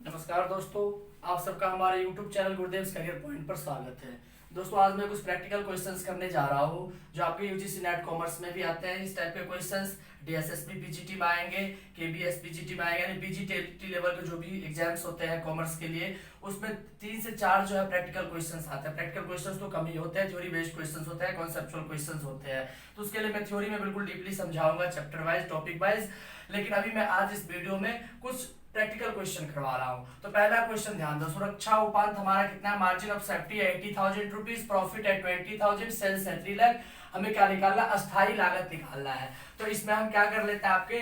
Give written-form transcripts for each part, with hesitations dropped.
नमस्कार दोस्तों, आप सबका हमारे YouTube चैनल गुरुदेव करियर पॉइंट पर स्वागत है। दोस्तों, आज मैं कुछ प्रैक्टिकल क्वेश्चंस करने जा रहा हूँ जो आपके यूजीसी नेट कॉमर्स में भी आते हैं। इस टाइप के क्वेश्चंस डीएसएसबी पीजीटी में आएंगे, केबीएस पीजीटी में आएंगे, यानी पीजीटी लेवल के जो भी एग्जाम्स होते हैं कॉमर्स के लिए, उसमें 3 से 4 जो है प्रैक्टिकल क्वेश्चंस आते हैं। प्रैक्टिकल क्वेश्चंस तो कम ही होते हैं, थ्योरी बेस्ड क्वेश्चंस होते हैं, कॉन्सेप्चुअल क्वेश्चंस होते हैं। तो उसके लिए मैं थ्योरी में बिल्कुल डीपली समझाऊंगा, चैप्टर वाइज, टॉपिक वाइज। लेकिन अभी मैं आज इस वीडियो में कुछ प्रैक्टिकल क्वेश्चन करवा रहा हूं। तो पहला क्वेश्चन ध्यान दो। सुरक्षा उपांत हमारा कितना है? मार्जिन ऑफ सेफ्टी है 80,000 रुपीज, प्रॉफिट है 20,000, सेल्स है 3 लाख। हमें क्या निकालना? अस्थायी लागत निकालना है। तो इसमें हम क्या कर लेते हैं, आपके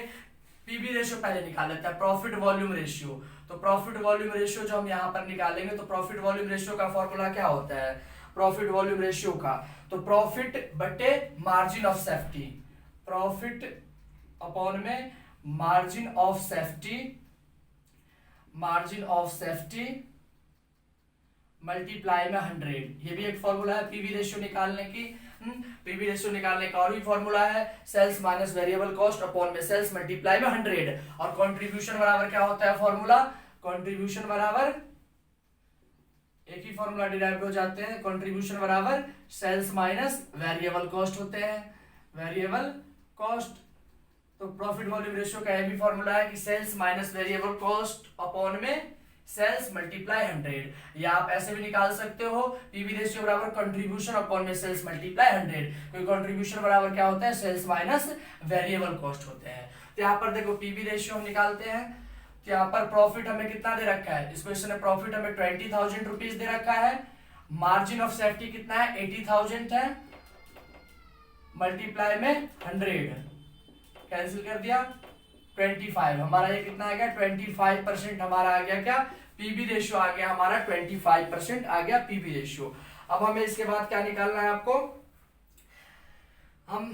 पीवी रेशियो पहले निकाल लेते हैं, प्रॉफिट वॉल्यूम रेशियो। तो प्रॉफिट वॉल्यूम रेशियो जो हम यहाँ पर निकालेंगे, तो प्रॉफिट वॉल्यूम रेशियो का फॉर्मूला क्या होता है? प्रॉफिट वॉल्यूम रेशियो का तो प्रॉफिट बटे margin of safety, profit upon में margin of safety, margin of safety multiply में 100। ये भी एक फॉर्मूला है पीवी रेशियो निकालने की। पीवी रेशियो निकालने का और भी फॉर्मूला है, sales minus variable cost upon में सेल्स मल्टीप्लाई में 100। और कंट्रीब्यूशन बराबर क्या होता है फॉर्मूला? कंट्रीब्यूशन बराबर एक ही फॉर्मूला डिराइव हो जाते हैं, कंट्रीब्यूशन बराबर सेल्स माइनस वेरिएबल कॉस्ट होते हैं, वेरिएबल कॉस्ट। तो प्रॉफिट वॉल्यूम रेशियो का यह भी फॉर्मूला है कि sales minus variable cost upon में सेल्स मल्टीप्लाई 100। या आप ऐसे भी निकाल सकते हो, पीवी रेशियो बराबर कंट्रीब्यूशन अपॉन में सेल्स मल्टीप्लाई 100, क्योंकि कंट्रीब्यूशन बराबर क्या होता है? सेल्स माइनस वेरिएबल कॉस्ट होते हैं। तो यहाँ पर देखो पीवी रेशियो हम निकालते हैं। तो यहाँ पर प्रॉफिट हमें कितना दे रखा है? इस क्वेश्चन में प्रॉफिट हमें 20,000 रुपीज दे रखा है। मार्जिन ऑफ सेफ्टी कितना है? 80,000 है, मल्टीप्लाई में 100, कैंसिल कर दिया 25। हमारा ये कितना आ गया? 25% हमारा आ गया। क्या? पीबी रेशियो आ गया हमारा 25% आ गया पीबी रेशियो। अब हमें इसके बाद क्या निकालना है आपको? हम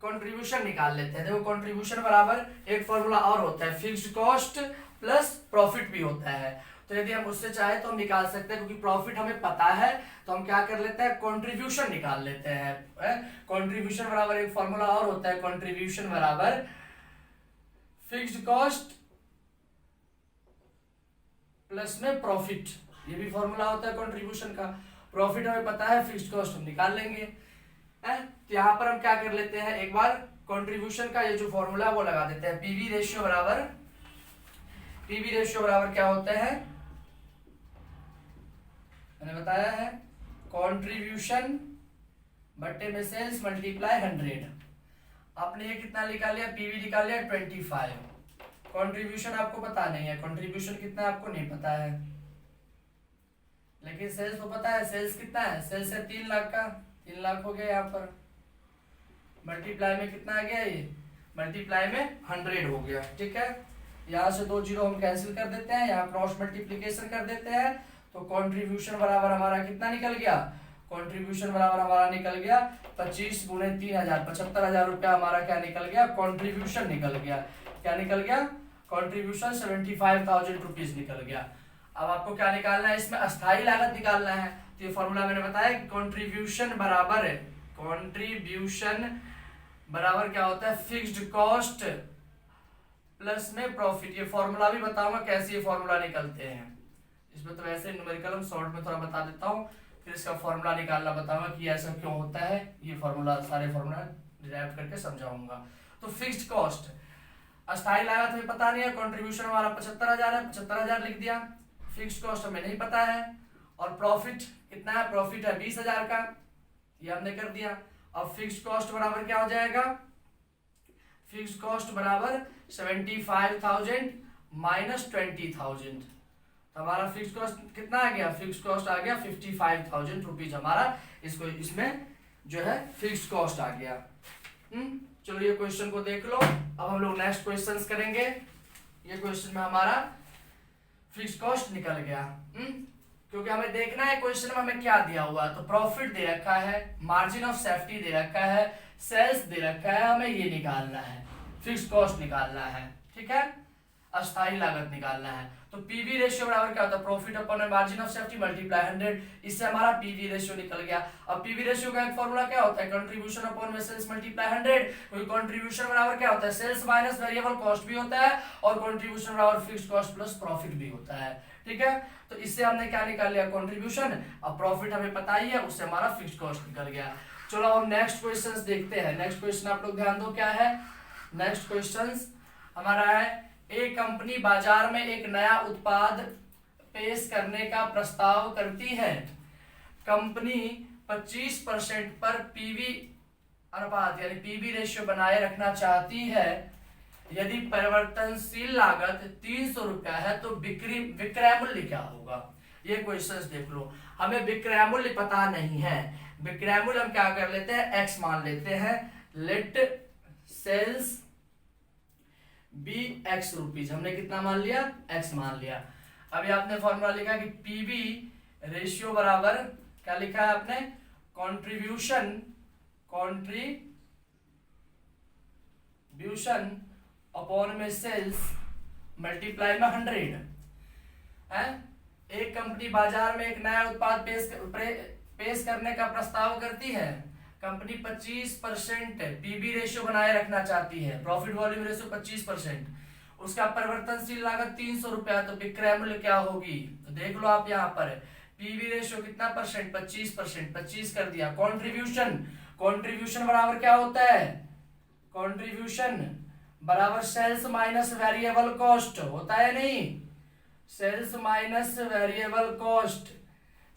कंट्रीब्यूशन निकाल लेते हैं। देखो कंट्रीब्यूशन बराबर एक फॉर्मूला और होता है, फिक्स्ड कॉस्ट प्लस प्रॉफिट भी होता है। तो यदि हम उससे चाहे तो हम निकाल सकते हैं, क्योंकि प्रॉफिट हमें पता है तो हम क्या कर लेते हैं? कंट्रीब्यूशन निकाल लेते हैं। कंट्रीब्यूशन बराबर एक फॉर्मूला और होता है, कंट्रीब्यूशन बराबर फिक्स्ड कॉस्ट प्लस में प्रॉफिट। ये भी फॉर्मूला होता है कंट्रीब्यूशन का। प्रॉफिट हमें पता है, फिक्स्ड कॉस्ट हम निकाल लेंगे। तो यहां पर हम क्या कर लेते हैं, एक बार कंट्रीब्यूशन का ये जो फॉर्मूला है वो लगा देते हैं। पीवी रेशियो बराबर, पीवी रेशियो बराबर क्या होता है? मैंने बताया है, कंट्रीब्यूशन बट्टे में सेल्स मल्टीप्लाई 100। आपने ये कितना निकाल लिया? पीवी निकाल लिया 25। कंट्रीब्यूशन आपको पता नहीं है, कंट्रीब्यूशन कितना आपको नहीं पता है, लेकिन सेल्स तो पता है। सेल्स कितना है? सेल्स है 3 लाख का, 3 लाख हो गया यहाँ पर। मल्टीप्लाई में कितना आ गया? ये मल्टीप्लाई में 100 हो गया। ठीक है, यहाँ से 2 जीरो हम कैंसिल कर देते हैं, यहाँ क्रॉस मल्टीप्लीकेशन कर देते हैं। तो कंट्रीब्यूशन बराबर हमारा कितना निकल गया? कंट्रीब्यूशन बराबर हमारा निकल गया 25 गुणे 3000, 75,000 रुपया हमारा क्या निकल गया? कंट्रीब्यूशन निकल गया। क्या निकल गया? कंट्रीब्यूशन 75,000 रुपीज निकल गया। अब आपको क्या निकालना है? इसमें अस्थायी लागत निकालना है। तो ये फॉर्मूला मैंने बताया कि कंट्रीब्यूशन बराबर है, कंट्रीब्यूशन बराबर क्या होता है? फिक्स्ड कॉस्ट प्लस में प्रॉफिट। ये फॉर्मूला भी बताऊंगा कैसे ये फॉर्मूला निकलते हैं। इसमें तो वैसे न्यूमेरिकल हम शॉर्ट में थोड़ा बता देता हूँ, फिर इसका फॉर्मूला निकालना बताऊंगा कि ऐसा क्यों होता है। ये फॉर्मूला, सारे फॉर्मूला डिराइव करके समझाऊंगा। तो फिक्स्ड कॉस्ट, अस्थायी लागत हमें पता नहीं है, कंट्रीब्यूशन हमारा 75,000 है, 75,000 लिख दिया। फिक्स्ड कॉस्ट हमें नहीं पता है। और प्रॉफिट कितना है? प्रॉफिट है 20,000 का, ये हमने कर दिया। अब फिक्स्ड कॉस्ट बराबर क्या हो जाएगा? फिक्स्ड कॉस्ट बराबर 75,000 माइनस 20,000। तो हमारा फिक्स कॉस्ट कितना आ गया? फिक्स कॉस्ट आ गया 55,000 रुपीज हमारा। इसको इसमें जो है फिक्स कॉस्ट आ गया। चलो ये क्वेश्चन को देख लो। अब हम लोग नेक्स्ट क्वेश्चंस करेंगे। ये क्वेश्चन में हमारा फिक्स कॉस्ट निकल गया। क्योंकि हमें देखना है क्वेश्चन में हमें क्या दिया हुआ है। तो प्रॉफिट दे रखा है, मार्जिन ऑफ सेफ्टी दे रखा है, सेल्स दे रखा है, हमें ये निकालना है, फिक्स कॉस्ट निकालना है। ठीक है, अस्थाई लागत निकालना है। तो पीवी रेशियो बराबर क्या होता है, profit upon margin of safety multiply 100। इससे हमारा पीवी रेशियो निकल गया। अब पीवी रेशियो का एक फॉर्मूला क्या होता है, कंट्रीब्यूशन अपॉन सेल्स मल्टीप्लाई 100। क्योंकि कंट्रीब्यूशन बराबर क्या होता है, सेल्स माइनस वेरिएबल कॉस्ट भी होता है और कंट्रीब्यूशन बराबर फिक्स्ड कॉस्ट प्लस प्रॉफिट भी होता है। ठीक है, तो इससे हमने क्या निकाल लिया, कंट्रीब्यूशन। अब प्रॉफिट हमें पता ही है, उससे हमारा फिक्स्ड कॉस्ट निकल गया। चलो अब नेक्स्ट क्वेश्चन देखते हैं। नेक्स्ट क्वेश्चन आप लोग ध्यान दो क्या है। नेक्स्ट क्वेश्चन हमारा है, एक कंपनी बाजार में एक नया उत्पाद पेश करने का प्रस्ताव करती है। कंपनी 25% पर पीवी अनुपात यानी पीवी रेशियो बनाए रखना चाहती है। यदि परिवर्तनशील लागत 300 रुपया है तो विक्रय मूल्य क्या होगा। ये क्वेश्चन देख लो। हमें विक्रय मूल्य पता नहीं है। विक्रय मूल्य हम क्या कर लेते हैं, एक्स मान लेते हैं। Let sales be x rupees, हमने कितना मान लिया, एक्स मान लिया। अभी आपने फॉर्मूला लिखा कि पीवी रेशियो बराबर क्या लिखा है आपने, कंट्रीब्यूशन अपॉन में सेल्स मल्टीप्लाई में 100 है। एक कंपनी बाजार में एक नया उत्पाद पेश करने का प्रस्ताव करती है। कंपनी 25% पीबी रेशियो बनाए रखना चाहती है, प्रॉफिट वॉल्यूम रेशियो 25%। उसका परिवर्तनशील लागत 300 रुपया, तो विक्रय मूल्य क्या होगी। तो देख लो आप यहाँ पर पीवी रेशियो कितना परसेंट, 25%, 25 कर दिया। कंट्रीब्यूशन बराबर क्या होता है, कंट्रीब्यूशन बराबर सेल्स माइनस वेरिएबल कॉस्ट होता है, नहीं, sales minus variable cost.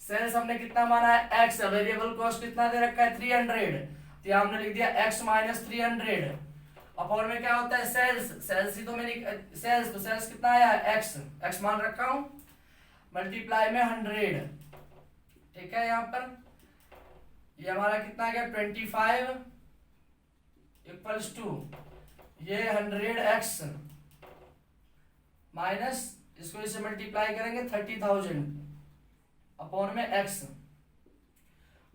Sales हमने कितना माना है, एक्स, वेरिएबल कॉस्ट कितना दे रखा है 300, तो यहाँ हमने लिख दिया एक्स माइनस 300। अपॉन में क्या होता है सेल्स ही तो मैंने सेल्स, तो सेल्स कितना आया एक्स मान रखा हूं, मल्टीप्लाई में 100। ठीक है, यहाँ पर ये हमारा कितना आ गया 25 इक्वल्स टू ये 100x माइनस इसको इसे मल्टीप्लाई करेंगे 30,000 अपॉन में x,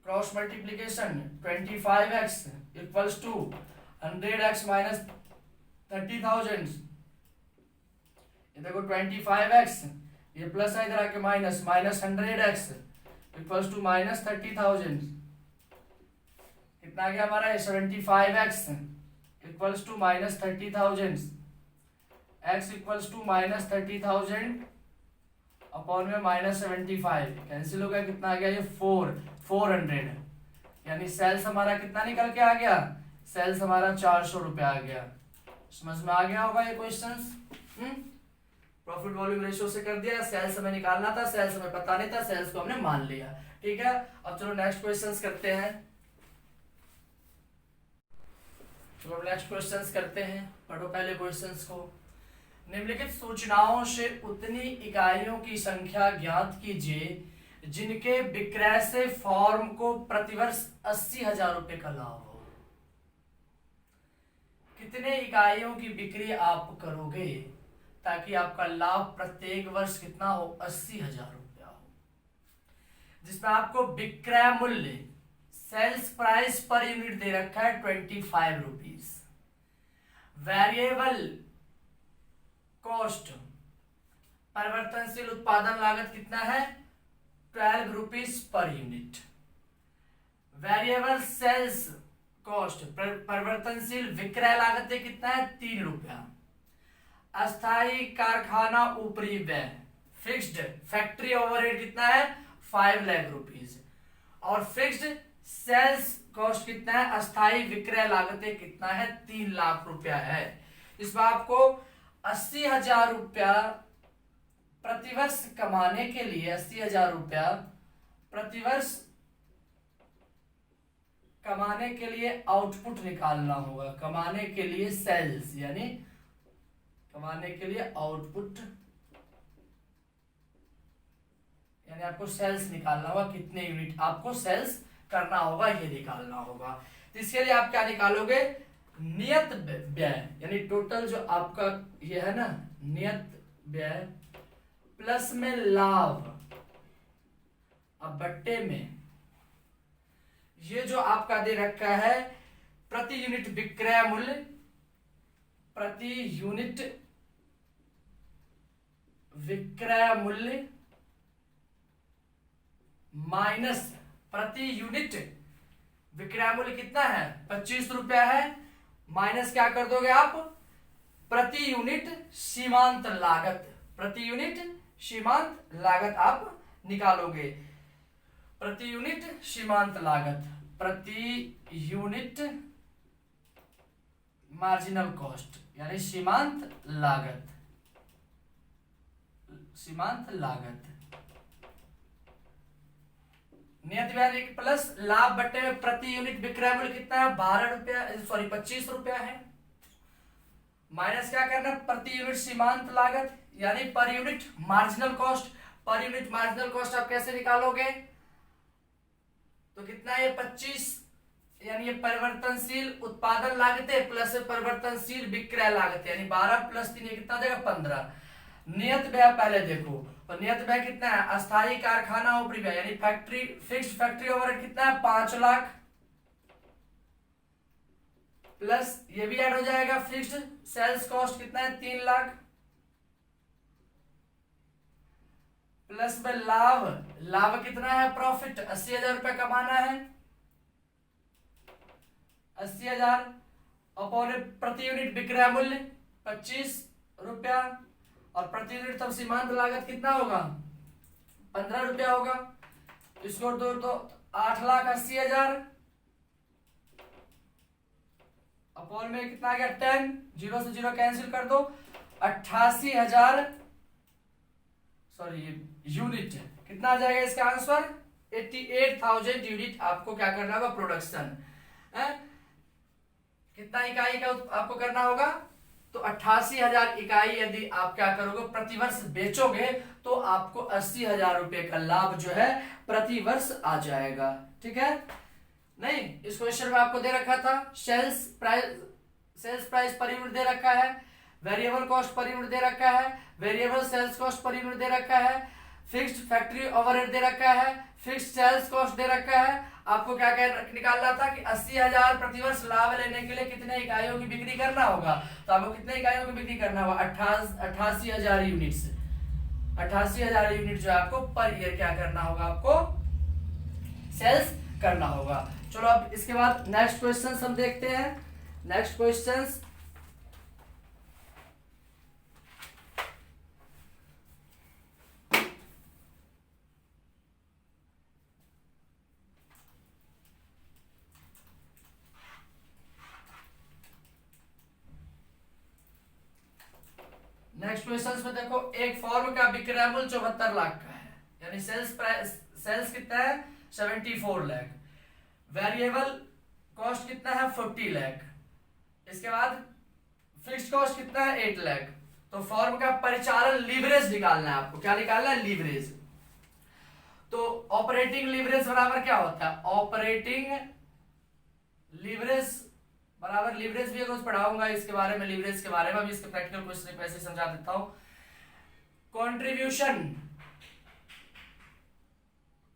cross multiplication 25x equals to 100x minus 30,000। ये देखो 25x, ये प्लस है इधर आके minus 100x equals to minus 30,000। कितना आ गया हमारा 75x equals to minus 30,000, x equals to minus 30,000 upon में माइनस 75, कैंसिल हो गया। कितना आ गया ये 400, यानी सेल्स हमारा कितना निकल के आ गया, सेल्स हमारा 400 रुपया आ गया। समझ में आ गया होगा ये क्वेश्चंस। प्रॉफिट वॉल्यूम रेशियो से कर दिया, सेल्स हमें निकालना था, सेल्स हमें पता नहीं था, सेल्स को हमने मान लिया। ठीक है, अब चलो नेक्स्ट क्वेश्चंस करते हैं। चलो नेक्स्ट क्वेश्चंस करते हैं, पढ़ो पहले क्वेश्चंस को। निम्नलिखित सूचनाओं से उतनी इकाइयों की संख्या ज्ञात कीजिए जिनके विक्रय से फॉर्म को प्रतिवर्ष 80,000 रुपए का लाभ हो। कितने इकाइयों की बिक्री आप करोगे ताकि आपका लाभ प्रत्येक वर्ष कितना हो, 80,000 रुपया हो, जिसमें आपको विक्रय मूल्य सेल्स प्राइस पर यूनिट दे रखा है 25 रुपीज, वेरिएबल कॉस्ट परिवर्तनशील उत्पादन लागत कितना है 12 rupees per unit, variable sales cost परिवर्तनशील विक्रय लागत कितना है 3 रुपया, अस्थायी कारखाना ऊपरी व्यय फिक्स्ड फैक्ट्री ओवरहेड कितना है 5 लाख रुपीज, और फिक्स्ड सेल्स कॉस्ट कितना है, अस्थायी विक्रय लागतें कितना है 3 लाख रुपया है। इसमें आपको 80,000 रुपया प्रतिवर्ष कमाने के लिए 80,000 रुपया प्रतिवर्ष कमाने के लिए आउटपुट निकालना होगा, कमाने के लिए सेल्स यानी कमाने के लिए आउटपुट यानी आपको सेल्स निकालना होगा, कितने यूनिट आपको सेल्स करना होगा ये निकालना होगा। तो इसके लिए आप क्या निकालोगे, नियत व्यय यानी टोटल जो आपका ये है ना नियत व्यय प्लस में लाभ, अब बट्टे में ये जो आपका दे रखा है प्रति यूनिट विक्रय मूल्य, प्रति यूनिट विक्रय मूल्य माइनस प्रति यूनिट विक्रय मूल्य कितना है 25 रुपया है, माइनस क्या कर दोगे आप प्रति यूनिट सीमांत लागत, प्रति यूनिट सीमांत लागत आप निकालोगे। प्रति यूनिट सीमांत लागत, प्रति यूनिट मार्जिनल कॉस्ट यानी सीमांत लागत, सीमांत लागत। नियत व्यय प्लस लाभ बटे में प्रति यूनिट विक्रय मूल्य कितना है 12 रुपया, सॉरी 25 रुपया है, माइनस क्या करना प्रति यूनिट सीमांत लागत यानी per unit marginal cost. Per unit marginal cost आप कैसे निकालोगे, तो कितना है 25 यानी ये परिवर्तनशील उत्पादन लागत प्लस परिवर्तनशील विक्रय लागत यानी 12 प्लस 3 कितना हो जाएगा 15। नियत व्यय पहले देखो, और नियत व्यय कितना है अस्थायी कारखाना ऊपरी व्यय यानी फैक्ट्री फिक्स्ड फैक्ट्री ओवरहेड कितना है 5 लाख, प्लस ये भी ऐड हो जाएगा फिक्स्ड सेल्स कॉस्ट कितना है 3 लाख, प्लस में लाभ, लाभ कितना है प्रॉफिट 80,000 रुपया कमाना है, 80,000 अपॉन प्रति यूनिट विक्रय मूल्य 25 रुपया, और प्रति यूनिट तब सीमांत लागत कितना होगा 15 रुपया होगा। इसको दो तो 8,80,000 अपॉन में कितना आ गया 10, 0 से 0 कैंसिल कर दो 88,000 सॉरी यूनिट कितना आ जाएगा इसका आंसर 88,000 यूनिट आपको क्या करना होगा प्रोडक्शन है। कितना इकाई का आपको करना होगा, तो 88,000 इकाई यदि आप क्या करोगे प्रतिवर्ष बेचोगे तो आपको 80,000 रुपए का लाभ जो है प्रतिवर्ष आ जाएगा। ठीक है, नहीं इस क्वेश्चन में आपको दे रखा था सेल्स प्राइस पर यूनिट दे रखा है, वेरिएबल कॉस्ट पर यूनिट दे रखा है, variable sales cost per unit दे रखा है, फिक्स्ड फैक्ट्री ओवरहेड दे रखा है, फिक्स्ड सेल्स कॉस्ट दे रखा है। आपको क्या निकालना था कि 80,000 प्रतिवर्ष लाभ लेने के लिए कितने इकाइयों की बिक्री करना होगा, तो आपको कितने इकाइयों की बिक्री करना होगा 88,000 यूनिट से 88,000 यूनिट जो आपको पर ईयर क्या करना होगा आपको सेल्स करना होगा। चलो अब इसके बाद नेक्स्ट क्वेश्चन हम देखते हैं। नेक्स्ट क्वेश्चन नेक्स्ट क्वेश्चन में देखो, एक फॉर्म का विक्रय मूल्य 74 लाख का है यानी सेल्स कितना है 74 लाख, वेरिएबल कॉस्ट कितना है 40 लाख, इसके बाद फिक्स्ड कॉस्ट कितना है 8 लाख। तो फॉर्म का परिचालन लीवरेज निकालना है आपको, क्या निकालना है लीवरेज। तो ऑपरेटिंग लीवरेज बराबर क्या होता है, ऑपरेटिंग लीवरेज बराबर लीवरेज भी रोज पढ़ाऊंगा इसके बारे में, लीवरेज के बारे में अभी इसके प्रैक्टिकल क्वेश्चन पैसे समझा देता हूं।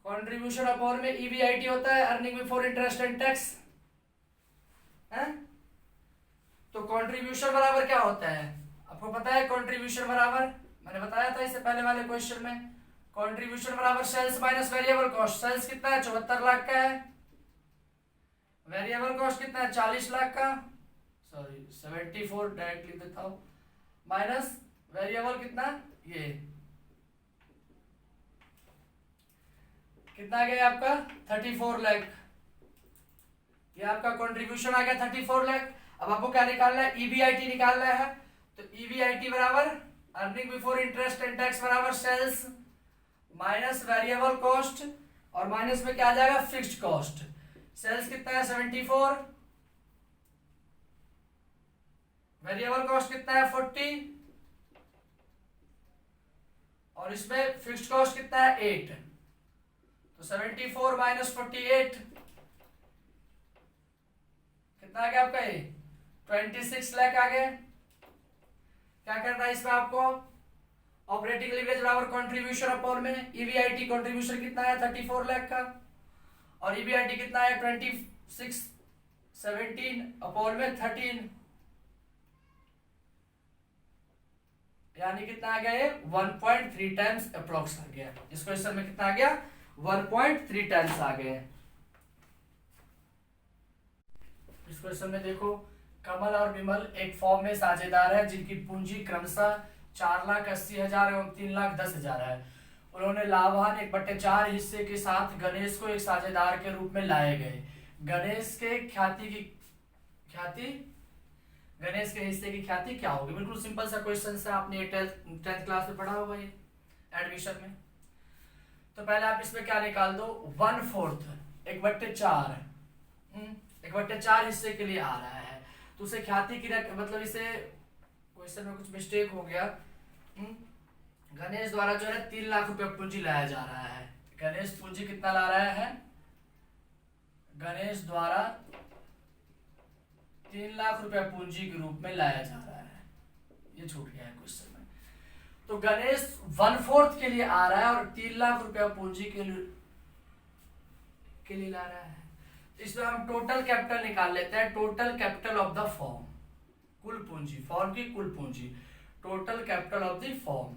कंट्रीब्यूशन अपॉन में ईबीआईटी होता है earning before interest and tax है। तो कंट्रीब्यूशन बराबर क्या होता है आपको पता है, कंट्रीब्यूशन बराबर मैंने बताया था इससे पहले वाले क्वेश्चन में, कंट्रीब्यूशन बराबर sales minus variable cost. Sales कितना है 74 लाख का है, वेरिएबल कॉस्ट कितना है 40 लाख का, सॉरी 74 डायरेक्ट लिख देता हूं, माइनस वेरिएबल कितना ये कितना गया आपका 34 लाख, ये आपका कंट्रीब्यूशन आ गया 34 लाख। अब आपको क्या निकालना है ईबीआईटी निकालना है, तो ईबीआईटी बराबर earning before interest and tax बराबर सेल्स माइनस वेरिएबल कॉस्ट और माइनस में क्या आ जाएगा फिक्स्ड कॉस्ट। सेल्स कितना है 74, वेरिएबल कॉस्ट कितना है 40 और इसमें फिक्स्ड कॉस्ट कितना है 8, तो 74 माइनस 48 कितना आ गया आपका ये 26 लाख आ गया। क्या करना है इसमें आपको ऑपरेटिंग लीवरेज बराबर कंट्रीब्यूशन अपॉन में ईबीआईटी कंट्रीब्यूशन कितना है 34 लाख का और ईबीआईटी कितना है 26 17 अपॉन में 13 यानी कितना आ गया ये 1.3 टाइम्स अप्रोक्स आ गया। इस क्वेश्चन में कितना आ गया 1.3 टाइम्स आ गए। इस क्वेश्चन में देखो कमल और विमल एक फॉर्म में साझेदार है जिनकी पूंजी क्रमशः 4,80,000 एवं 3,10,000 है। उन्होंने लाभान 1/4 हिस्से के साथ गणेश को एक साझेदार के रूप में लाए गए। गणेश के हिस्से की ख्याति क्या होगी? बिल्कुल सिंपल सा क्वेश्चन है, आपने 10th क्लास में पढ़ा होगा ये एडमिशन में। तो पहले आप इसमें क्या निकाल दो 1/4 1/4 1/4 हिस्से के लिए आ रहा है, तो उसे ख्याति की मतलब इसे क्वेश्चन में कुछ मिस्टेक हो गया। गणेश द्वारा जो है 3 लाख रुपए पूंजी लाया जा रहा है। गणेश पूंजी कितना ला रहा है? गणेश द्वारा 3 लाख रुपए पूंजी के रूप में लाया जा रहा है। ये छूट गया है क्वेश्चन में। तो गणेश 1/4 के लिए आ रहा है और 3 लाख रुपया पूंजी के लिए ला रहा है। इसमें हम टोटल कैपिटल निकाल लेते हैं। Total capital of the form, कुल पूंजी, फॉर्म की कुल पूंजी, total capital of the form.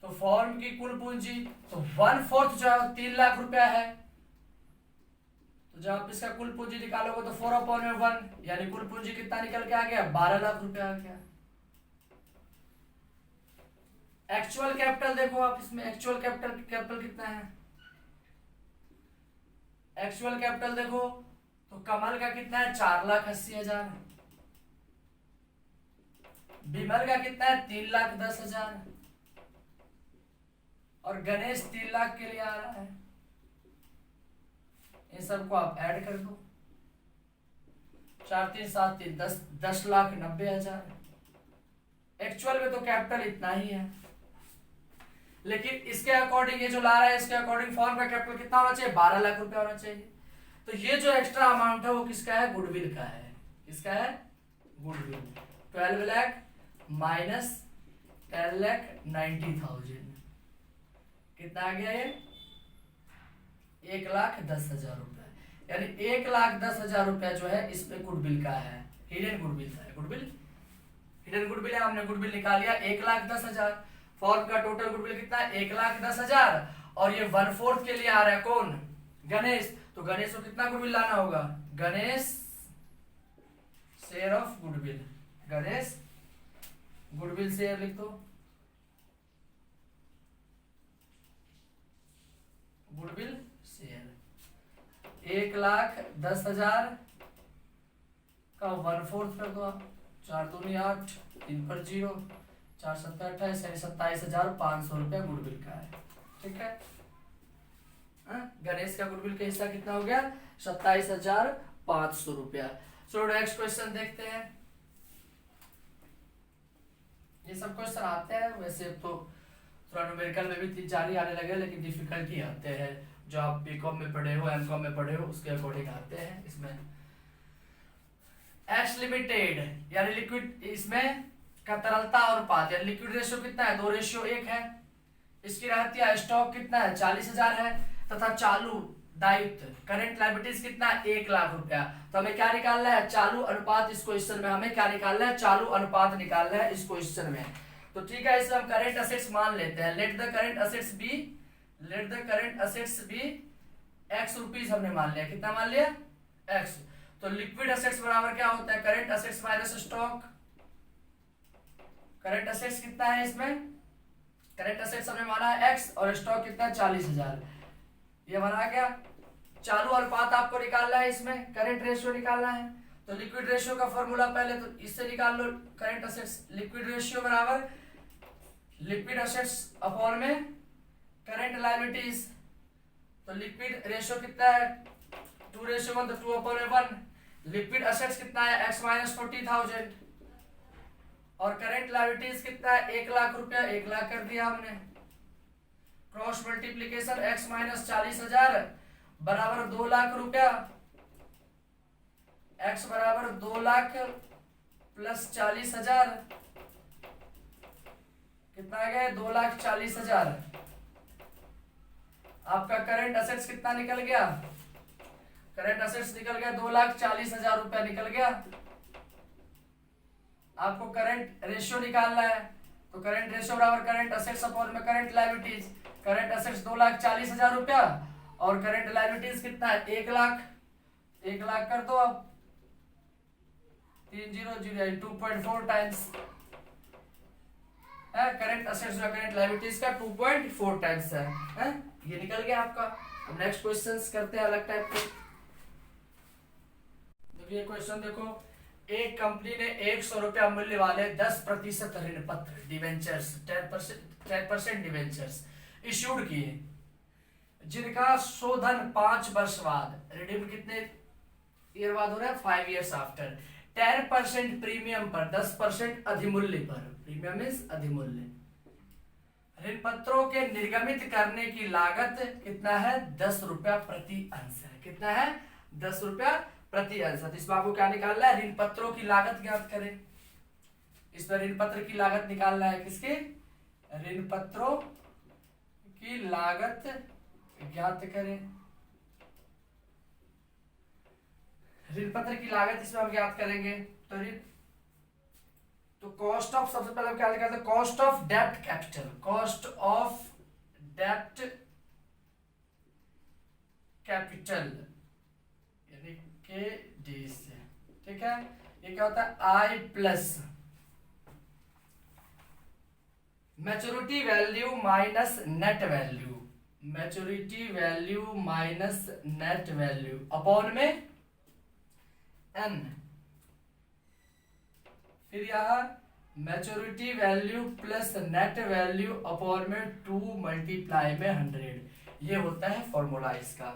तो फॉर्म की कुल पूंजी तो 1/4 जो है 3 लाख रुपया है। तो जब आप इसका कुल पूंजी निकालोगे तो 4/1 यानी कुल पूंजी कितना निकल के आ गया 12 लाख रुपया आ गया। एक्चुअल कैपिटल देखो आप, इसमें एक्चुअल कैपिटल कितना है? एक्चुअल कैपिटल देखो तो कमल का कितना है 4,80,000, विमल का कितना है 3,10,000 और गणेश 3 लाख के लिए आ रहा है। इन सबको आप ऐड कर दो, 4 3 7 3 10,90,000। एक्चुअल में तो कैपिटल इतना ही है, लेकिन इसके अकॉर्डिंग ये जो ला रहा है इसके अकॉर्डिंग फॉर्म का कैपिटल कितना होना चाहिए 12 लाख रुपया होना चाहिए। तो ये जो एक्स्ट्रा अमाउंट है वो किसका है? गुडविल का है। किसका है? गुडविल। 12 लाख माइनस 10,90,000 कितना आ गया? ये 1,10,000 रुपया, यानी 1,10,000 रुपया जो है इसमें गुडविल का है, हिडन गुडविल का है। गुडविल हिडन गुडविल है, हमने गुडविल निकाल लिया 1,10,000। फॉर्म का टोटल गुडविल कितना है 1,10,000 और ये 1/4 के लिए आ रहा है कौन? गणेश। तो गणेश को कितना गुडविल लाना होगा? Ganesh share of goodwill, Ganesh goodwill share लिख दो। गुडविल शेयर 1,10,000 का 1/4 कर दो आप, 4 दूनी 8, 3 पर 0, 4 7 28 यानी 27,500 रुपया गुडविल का है। ठीक है, गणेश का गुडविल का हिस्सा कितना हो गया 27,500 रुपया। सो नेक्स्ट क्वेश्चन देखते हैं। ये सब क्वेश्चन आते हैं वैसे तो थोड़ा न्यूमेरिकल में भी 3-4 ही आने लगे, लेकिन डिफिकल्टी आते हैं जो आप बीकॉम में पढ़े हो एमकॉम में पढ़े हो उसके अकॉर्डिंग आते हैं। इसमें एक्स लिमिटेड यानी लिक्विड, इसमें का तरलता अनुपात यानी लिक्विड रेशियो कितना है 2:1 है। इसकी रहतिया स्टॉक कितना है 40,000 है तथा चालू दायित्व करेंट लायबिलिटीज कितना है 1 लाख रुपया। तो हमें क्या निकालना है चालू अनुपात। इस क्वेश्चन में हमें क्या निकालना है चालू अनुपात निकालना है इस क्वेश्चन में। तो ठीक है, इसमें हम करेंट असेट्स मान लेते हैं। Let the current assets be x rupees हमने मान लिया। कितना मान लिया एक्स। तो लिक्विड असेट्स बराबर क्या होता है current assets minus stock. Current assets कितना है इसमें, करेंट असेट्स हमने माना है एक्स और स्टॉक कितना है 40,000। ये बना गया। चालू अनुपात आपको निकालना है, इसमें करंट रेशियो निकालना है। तो लिक्विड रेशियो का फॉर्मूला पहले तो इससे निकाल लो। करंट असेट्स लिक्विड रेशियो बराबर लिक्विड असेट्स अपॉन में करंट लायबिलिटीज। तो लिक्विड रेशियो कितना है 2:1 तो 2/1। लिक्विड असेट्स कितना है x माइनस 40,000 और करंट लायबिलिटीज कितना है 1 लाख रुपया। 1 लाख कर दिया हमने। क्रॉस मल्टीप्लीकेशन x माइनस 40,000 बराबर 2 लाख रुपया। x बराबर 2 लाख प्लस 40,000 कितना आ गया 2,40,000। आपका करंट असेट्स कितना निकल गया, करंट असेट्स निकल गया 2,40,000 रुपया निकल गया। आपको करंट रेशियो निकालना है। तो करंट रेशियो बराबर करंट असेट्स अपॉन में करंट लायबिलिटीज। करंट असेट्स 2,40,000 रुपया और करंट लायबिलिटीज कितना है 1 लाख। 1 लाख कर दो आप 300 2.4 टाइम्स है। करंट असेट्स जो करंट लायबिलिटीज का 2.4 टाइम्स है। ये निकल गया आपका। अब नेक्स्ट क्वेश्चंस करते हैं अलग टाइप के। देखिए क्वेश्चन देखो, एक कंपनी ने 100 रुपया मूल्य वाले 10% ऋण पत्र डिवेंचर्स 10% डिवेंचर्स इश्यूड किए, जिनका शोधन 5 वर्ष बाद रिडीम कितने ईयर बाद हो रहा है 5 years आफ्टर 10% प्रीमियम पर 10% अधिमूल्य पर। प्रीमियम मींस अधिमूल्य। ऋण पत्रों के निर्गमित करने की लागत कितना है 10 रुपया प्रति अंश है। कितना है 10 रुपया प्रति अंश। तो इस बात को क्या निकालना है ऋण पत्रों की लागत ज्ञात करें। इस पर ऋण पत्र की लागत निकालना है किसकी ऋण पत्रों की लागत ज्ञात करें। ऋण पत्र की लागत इसमें हम ज्ञात करेंगे। तो कॉस्ट ऑफ सबसे पहले क्या लिखा था कॉस्ट ऑफ डेब्ट कैपिटल। कॉस्ट ऑफ डेब्ट कैपिटल यानी के डी से। ठीक है ये क्या होता है I plus maturity value minus net value. Maturity value minus net value upon में एन। फिर यहां maturity value plus net value upon में 2 मल्टीप्लाई में 100। ये होता है फॉर्मूला इसका।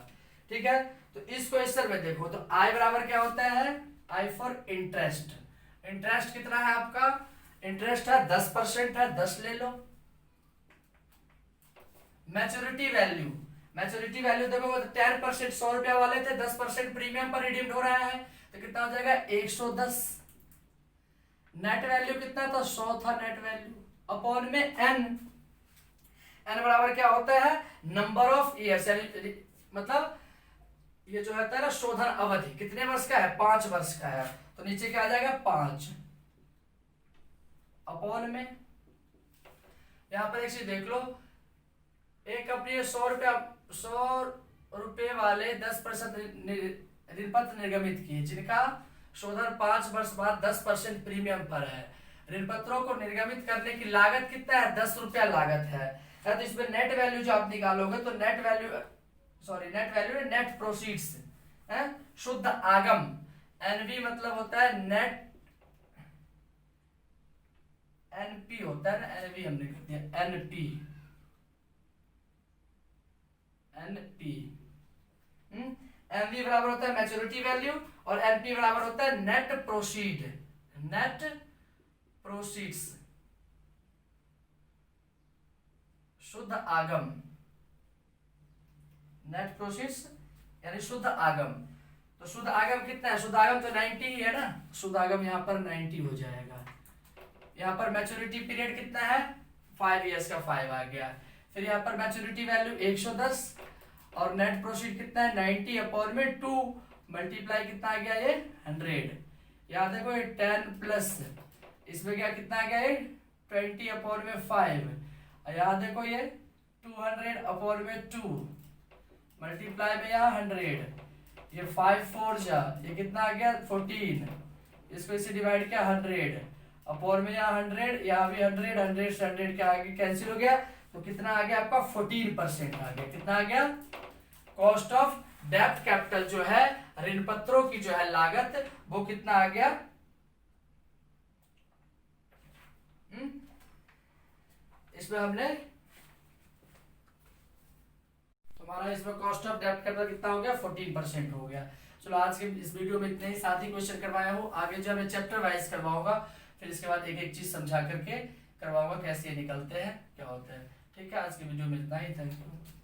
ठीक है तो इस क्वेश्चन में देखो तो आई बराबर क्या होता है आई फॉर इंटरेस्ट। इंटरेस्ट कितना है आपका इंटरेस्ट है 10% है 10 ले लो। मैच्योरिटी वैल्यू देखो तो 10% 100 रुपया वाले थे 10% प्रीमियम पर रिडीम्ड हो रहा है तो कितना हो जाएगा 110। नेट वैल्यू कितना था 100 था नेट वैल्यू अपॉन में एन। एन बराबर क्या होता है नंबर ऑफ ईयर्स यानी मतलब ये जो होता है ना शोधन अवधि कितने वर्ष का है 5 वर्ष का है। तो नीचे क्या आ जाएगा 5 अपॉन में। यहां पर एक चीज देख लो एक कंपनी 100 रुपए वाले 10% ऋण पत्र निर्गमित किए, जिनका शोधन 5 वर्ष बाद 10% प्रीमियम पर है। ऋण पत्रों को निर्गमित करने की लागत कितना है 10 रुपया लागत है। तो इसमें नेट वैल्यू जो आप निकालोगे तो नेट वैल्यू नेट प्रोसीड्स है शुद्ध आगम। एनवी मतलब होता है नेट एनपी होता है ना एनवी हमने कर दिया एनपी एनवी बराबर होता है मैच्योरिटी वैल्यू और एनपी बराबर होता है नेट प्रोसीड्स शुद्ध आगम। नेट प्रोसीड्स यानी शुद्ध आगम। तो शुद्ध आगम कितना है शुद्ध आगम तो 90 ही है ना। शुद्ध आगम यहाँ पर 90 हो जाएगा। यहाँ पर मैच्योरिटी पीरियड कितना है 5 years का 5 आ गया। फिर यहाँ पर मैच्योरिटी वैल्यू 110 और नेट प्रोसीड कितना है 90 अपॉन में 2 मल्टीप्लाई कितना आ गया ये 100। यहाँ देखो ये 10 प्लस इसमें क्या कितना आ गया ये 20 अपॉन में 5। यहाँ देखो ये 200 अपॉन में 2 मल्टीप्लाई में यहाँ 100। ये 5 4 जा ये कितना आ गया 14। इसको इसे डिवाइड किया 100 अपॉन में यहाँ 100 यहाँ भी 100 से 100 क्या आगे कैंसिल हो गया तो कितना आ गया आपका 14% आ गया। कितना आ गया कॉस्ट ऑफ डेब्ट कैपिटल जो है ऋण पत्रों की जो है लागत वो कितना आ गया इसमें हमने तुम्हारा इसमें कॉस्ट ऑफ डेब्ट कैपिटल कितना हो गया 14% हो गया। चलो आज के इस वीडियो में इतने ही 7 ही क्वेश्चन करवाया हूँ। आगे जो मैं चैप्टर वाइज करवाऊंगा फिर इसके बाद एक एक चीज समझा करके करवाऊंगा कैसे ये निकलते हैं क्या होता है। ठीक है आज की वीडियो में इतना ही। Thank you.